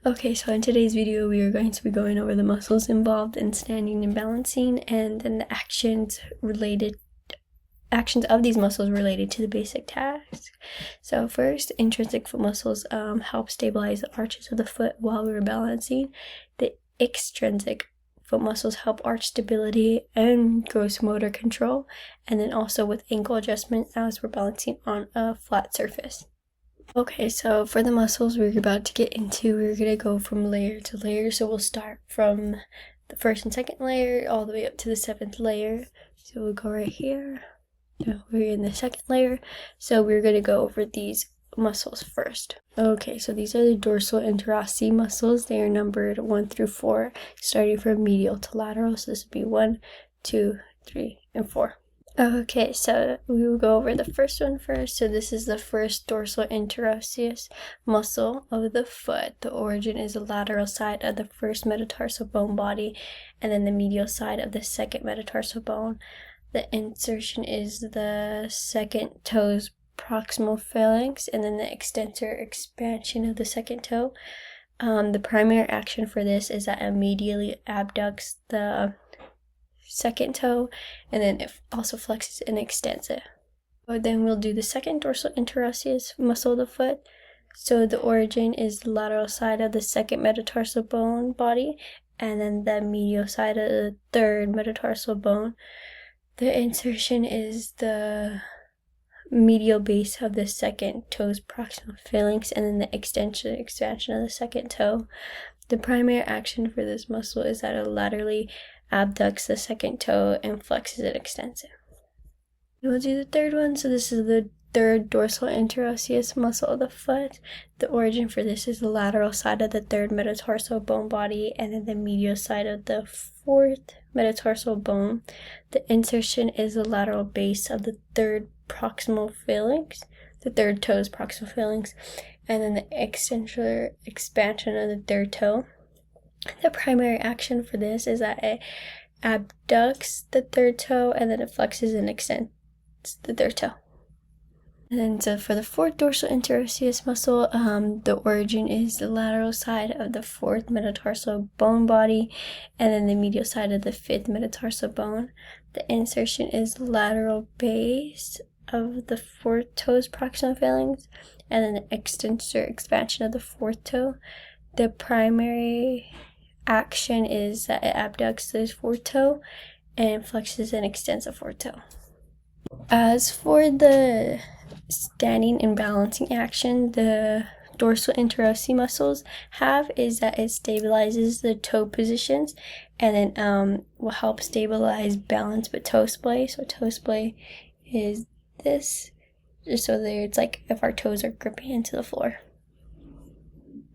Okay, so in today's video, we are going to be going over the muscles involved in standing and balancing, and then the actions of these muscles related to the basic task. So first, intrinsic foot muscles help stabilize the arches of the foot while we are balancing. The extrinsic foot muscles help arch stability and gross motor control, and then also with ankle adjustment as we're balancing on a flat surface. Okay, so for the muscles we're about to get into, we're going to go from layer to layer. So we'll start from the first and second layer all the way up to the 7th layer. So we'll go right here. We're in the 2nd layer. So we're going to go over these muscles first. Okay, so these are the dorsal interosseous muscles. They are numbered 1 through 4, starting from medial to lateral. So this would be 1, 2, 3, and 4. Okay, so we will go over the first one first. So this is the first dorsal interosseous muscle of the foot. The origin is the lateral side of the first metatarsal bone body, and then the medial side of the second metatarsal bone. The insertion is the second toe's proximal phalanx, and then the extensor expansion of the second toe. The primary action for this is that it immediately abducts the second toe, and then it also flexes and extends it. But then we'll do the second dorsal interosseous muscle of the foot. So the origin is the lateral side of the second metatarsal bone body, and then the medial side of the third metatarsal bone. The insertion is the medial base of the second toe's proximal phalanx, and then the expansion of the second toe. The primary action for this muscle is that it laterally abducts the second toe and flexes and extends it. We'll do the third one. So this is the third dorsal interosseous muscle of the foot. The origin for this is the lateral side of the third metatarsal bone body, and then the medial side of the fourth metatarsal bone. The insertion is the lateral base of the third proximal phalanx, the third toe's proximal phalanx, and then the extensor expansion of the third toe. The primary action for this is that it abducts the third toe, and then it flexes and extends the third toe. And then so for the fourth dorsal interosseous muscle, the origin is the lateral side of the fourth metatarsal bone body, and then the medial side of the fifth metatarsal bone. The insertion is the lateral base of the fourth toe's proximal phalanx, and then the extensor expansion of the fourth toe. The primary action is that it abducts the fourth toe and flexes and extends the fourth toe. As for the standing and balancing action the dorsal interosseous muscles have is that it stabilizes the toe positions, and then will help stabilize balance with toe splay. So toe splay is this, just so that it's like if our toes are gripping into the floor.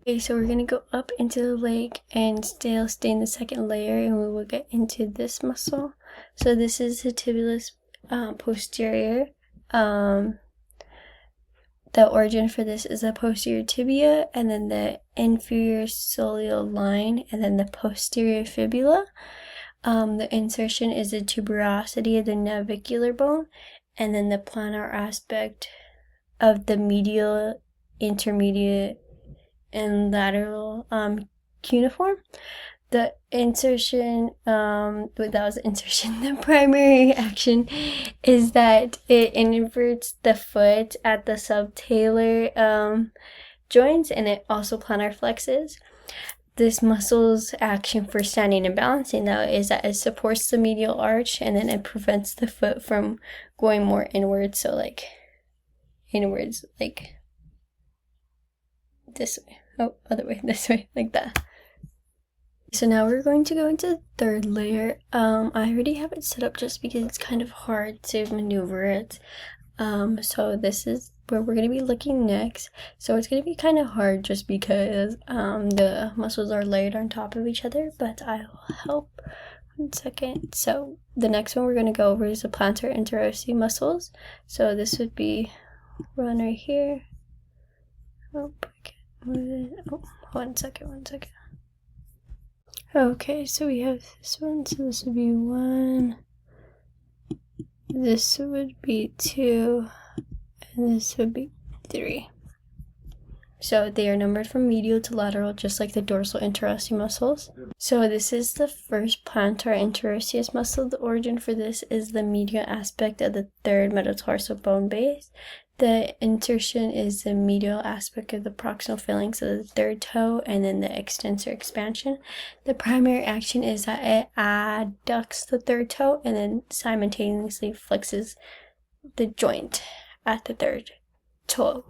Okay, so we're going to go up into the leg and still stay in the second layer, and we will get into this muscle. So this is the tibialis posterior. The origin for this is the posterior tibia, and then the inferior soleal line, and then the posterior fibula. The insertion is the tuberosity of the navicular bone, and then the planar aspect of the medial, intermediate, and lateral cuneiform. The insertion, the primary action is that it inverts the foot at the subtalar joints, and it also planar flexes. This muscle's action for standing and balancing, though, is that it supports the medial arch, and then it prevents the foot from going more inwards. So like inwards, like this way. Oh, other way, this way, like that. So now we're going to go into the third layer. I already have it set up just because it's kind of hard to maneuver it. So this is where we're going to be looking next. So it's going to be kind of hard just because the muscles are layered on top of each other, but I'll help. 1 second. So the next one we're going to go over is the plantar interosseous muscles. So this would be one right here. Oh, oh, 1 second. Okay, so we have this one, so this would be 1, this would be 2, and this would be 3. So they are numbered from medial to lateral, just like the dorsal interosseous muscles. So this is the first plantar interosseous muscle. The origin for this is the medial aspect of the third metatarsal bone base. The insertion is the medial aspect of the proximal phalanx of the third toe, and then the extensor expansion. The primary action is that it adducts the third toe and then simultaneously flexes the joint at the third toe.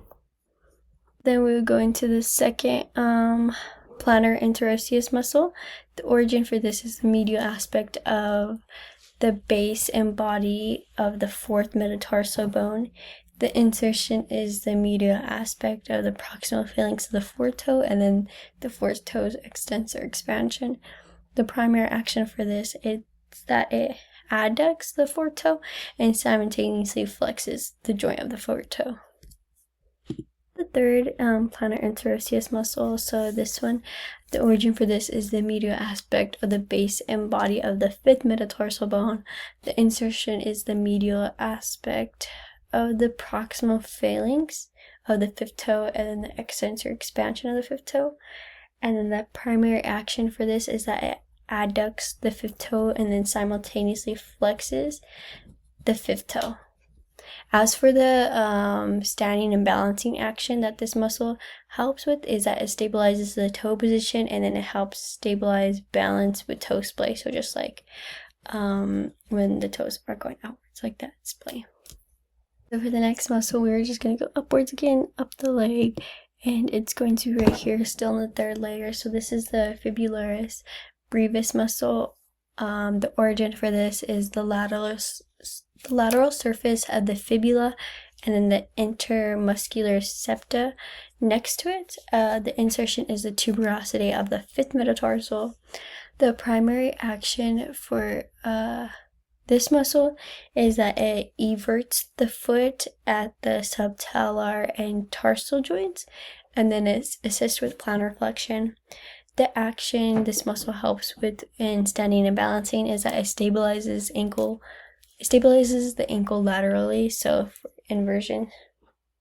Then we would go into the second plantar interosseous muscle. The origin for this is the medial aspect of the base and body of the fourth metatarsal bone. The insertion is the medial aspect of the proximal phalanx of the fourth toe, and then the fourth toe's extensor expansion. The primary action for this is that it adducts the fourth toe and simultaneously flexes the joint of the fourth toe. The third plantar interosseous muscle, so this one, the origin for this is the medial aspect of the base and body of the fifth metatarsal bone. The insertion is the medial aspect of the proximal phalanx of the fifth toe, and then the extensor expansion of the fifth toe. And then the primary action for this is that it adducts the fifth toe and then simultaneously flexes the fifth toe. As for the standing and balancing action that this muscle helps with, is that it stabilizes the toe position, and then it helps stabilize balance with toe splay. So just like when the toes are going outwards like that, splay. So for the next muscle, we're just going to go upwards again, up the leg, and it's going to be right here, still in the third layer. So this is the fibularis brevis muscle. The origin for this is the lateral surface of the fibula, and then the intermuscular septa next to it. The insertion is the tuberosity of the fifth metatarsal. The primary action for this muscle is that it everts the foot at the subtalar and tarsal joints, and then it assists with plantar flexion. The action this muscle helps with in standing and balancing is that it stabilizes the ankle laterally, so for inversion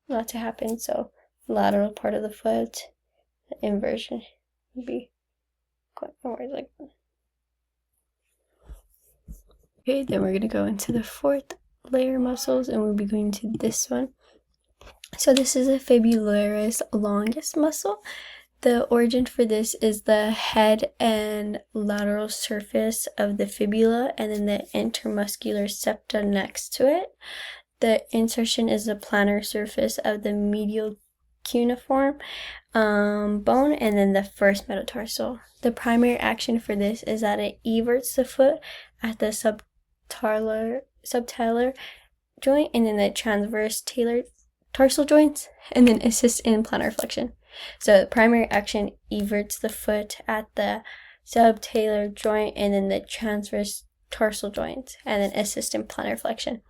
not to happen. So lateral part of the foot, the inversion would be going forward like that. Okay, then we're going to go into the fourth layer muscles, and we'll be going to this one. So this is a fibularis longus muscle. The origin for this is the head and lateral surface of the fibula, and then the intermuscular septa next to it. The insertion is the plantar surface of the medial cuneiform bone, and then the first metatarsal. The primary action for this is that it everts the foot at the subtalar joint, and then the transverse tarsal joints, and then assists in plantar flexion. So the primary action everts the foot at the subtalar joint and then the transverse tarsal joint, and then assists in plantar flexion.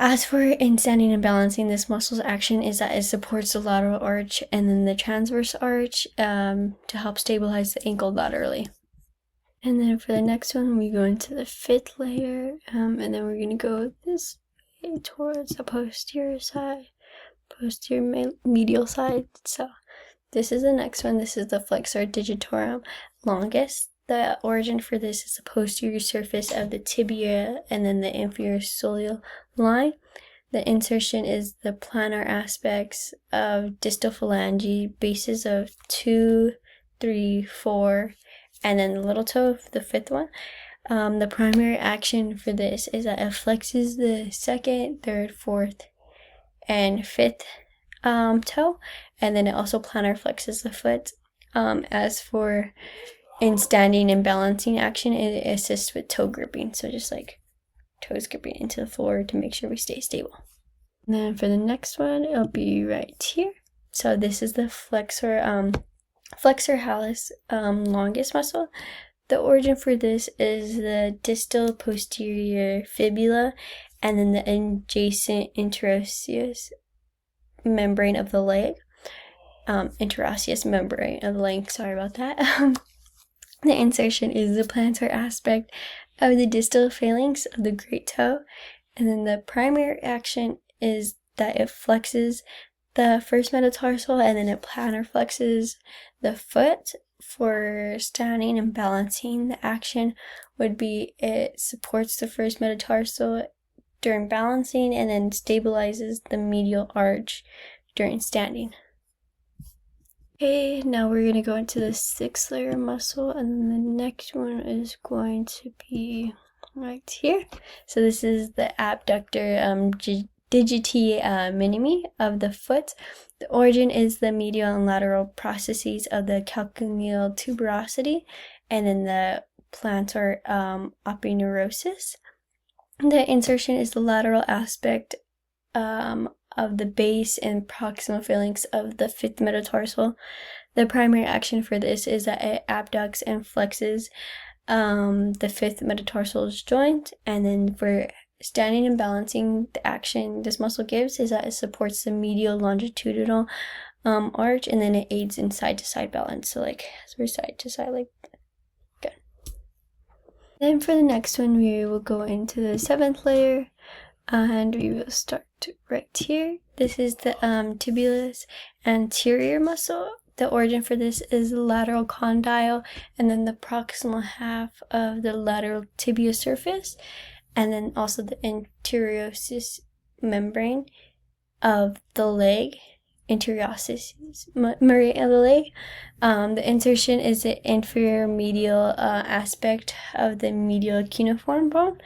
As for in standing and balancing, this muscle's action is that it supports the lateral arch and then the transverse arch to help stabilize the ankle laterally. And then for the next one, we go into the fifth layer, and then we're going to go this way towards the posterior medial side. So this is the next one. This is the flexor digitorum longus. The origin for this is the posterior surface of the tibia and then the inferior soleal line. The insertion is the plantar aspects of distal phalange, bases of 2, 3, 4, and then the little toe, the fifth one. The primary action for this is that it flexes the second, third, fourth, and fifth toe, and then it also plantar flexes the foot. As for in standing and balancing action, it assists with toe gripping, so just like toes gripping into the floor to make sure we stay stable. And then for the next one, it'll be right here. So this is the flexor hallis longus muscle. The origin for this is the distal posterior fibula, and then the adjacent interosseous membrane of the leg. Interosseous membrane of the leg, sorry about that. The insertion is the plantar aspect of the distal phalanx of the great toe, and then the primary action is that it flexes the first metatarsal, and then it plantar flexes the foot. For standing and balancing, the action would be it supports the first metatarsal during balancing and then stabilizes the medial arch during standing. Okay, now we're going to go into the 6th layer muscle, and the next one is going to be right here. So this is the abductor digiti minimi of the foot. The origin is the medial and lateral processes of the calcaneal tuberosity, and then the plantar aponeurosis. The insertion is the lateral aspect of the base and proximal phalanx of the 5th metatarsal. The primary action for this is that it abducts and flexes the 5th metatarsal joint, and then for standing and balancing, the action this muscle gives is that it supports the medial longitudinal arch, and then it aids in side-to-side balance. So like, as we're side to side, like good. Then for the next one, we will go into the 7th layer, and we will start right here. This is the tibialis anterior muscle. The origin for this is the lateral condyle, and then the proximal half of the lateral tibia surface, and then also the anteriosus membrane of the leg, anteriosus membrane of the leg. The insertion is the inferior medial aspect of the medial cuneiform bone,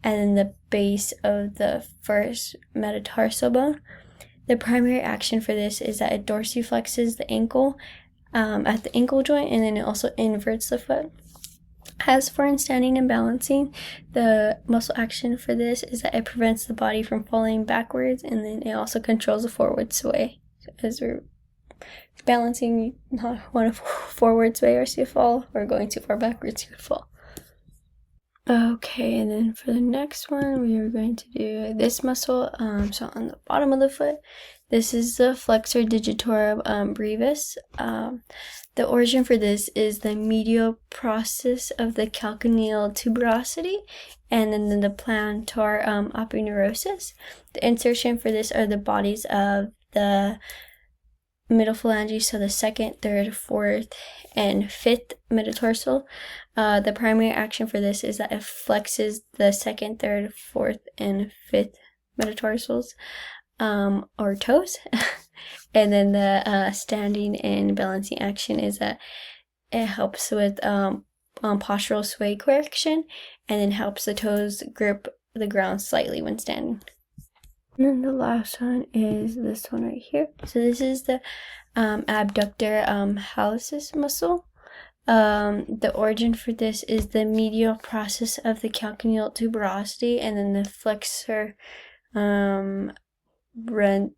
and then the base of the first metatarsal bone. The primary action for this is that it dorsiflexes the ankle at the ankle joint, and then it also inverts the foot. As for in standing and balancing, the muscle action for this is that it prevents the body from falling backwards, and then it also controls the forward sway. As we're balancing, you not want a forward sway or you fall, or going too far backwards, you would fall. Okay, and then for the next one, we are going to do this muscle. So on the bottom of the foot, this is the flexor digitorum brevis. The origin for this is the medial process of the calcaneal tuberosity, and then the plantar aponeurosis. The insertion for this are the bodies of the middle phalanges, so the 2nd, 3rd, 4th, and 5th metatarsal. The primary action for this is that it flexes the 2nd, 3rd, 4th, and 5th metatarsals, or toes. And then the standing and balancing action is that it helps with postural sway correction, and then helps the toes grip the ground slightly when standing. And then the last one is this one right here. So this is the abductor hallucis muscle. The origin for this is the medial process of the calcaneal tuberosity, and then the flexor retinaculum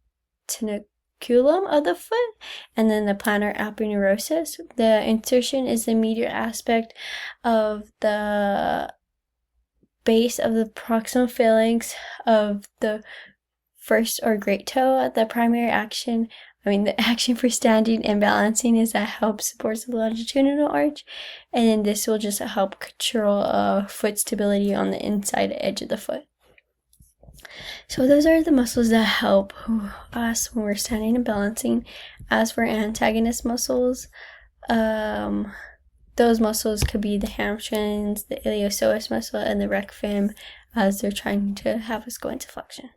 of the foot, and then the plantar aponeurosis. The insertion is the medial aspect of the base of the proximal phalanx of the first or great toe. The primary action, the action for standing and balancing is that helps support the longitudinal arch, and then this will just help control foot stability on the inside edge of the foot. So those are the muscles that help us when we're standing and balancing. As for antagonist muscles, those muscles could be the hamstrings, the iliopsoas muscle, and the rec fem, as they're trying to have us go into flexion.